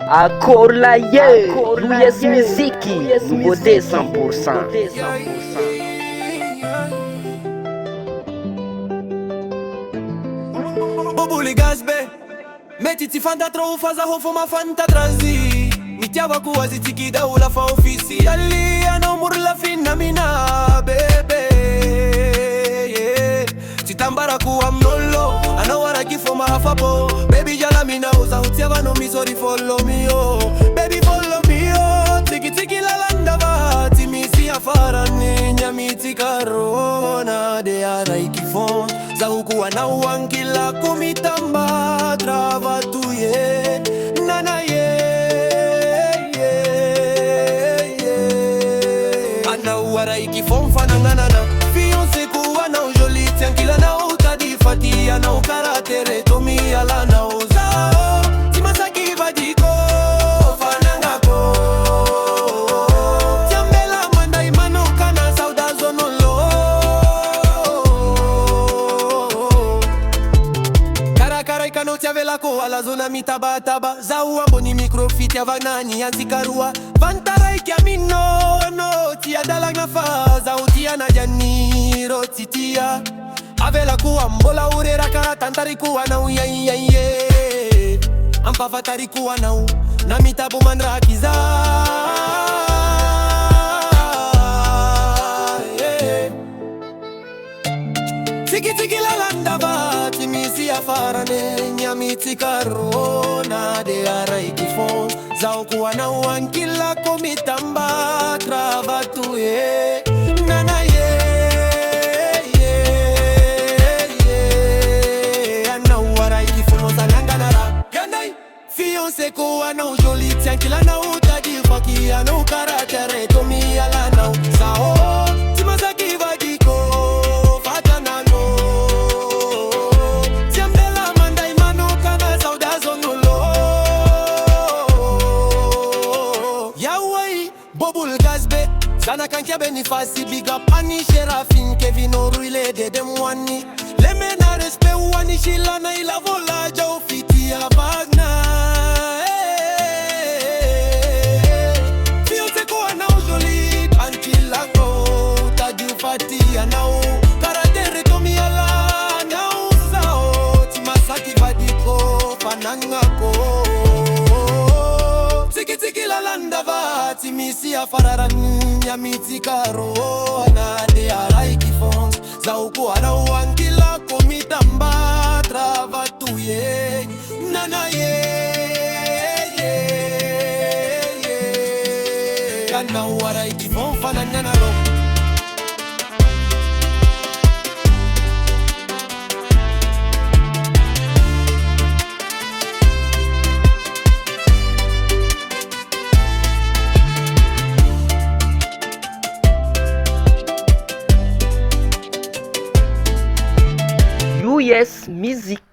Accord la Louis musique, nouveauté 100%. Nouveauté Gasy, metti ti fanta tro faza ho fo ma fanta transi. Mi tiava ku aziti da ula fa ofisi ali ana mur la finna mina bebe. Ti tambara ku am nollo ana wara ki fo ma hafabo. Baby jala mina uza utiava no mi sorry follow me oh. Baby follow me oh. Tiki tiki la landa va ti mi si afara niña mi ti carona de ara ikifon. Za ukuwa na wankila kumitamba trava tu ye nana ye ana wara ikifon fana nana FIANCÉE-KO ana joli tiankila na utadi fatia na ukaratere tomi ala na oza timasaki vadiko fana ngako tiambela manda imano kana sauda zonolo kara ikano tiavela ko ala zona mitaba taba za uamboni microfit avanani anzikarua vantara ikiamino no tia dalang na faza utia na janiro titia avela kuwa mbola urera kara tantari kuwa na uye ampava tari kuwa na mitabo mandrakiza tiki tiki la landa va timisi afarane nyamiti karona de ara ikifon za ukuwa na wankila komitamba trava tu ye nana ye ana wara ikifon zalanga nara gandai FIANCÉE-KO ana joli tiankila na utadi faki ana ukaratere tomi ala na sao timasaki vadiko Sana kankia benifasi big up ani Sherafin Kevin Oruile de dem wani Leme na respe wani shilana ila vola jau fiti ya bagna FIANCÉE-KO ana ujoli ankila ko taju fati anao karatere tomi ala anao sao timasaki vadiko panangako tiki tiki la landa va timisi afararani nyamiti karo na de ara ikifon za ukuwa na wankila komitamba trava tu ye nana ye kana wara ikifon fana nana ro US musique.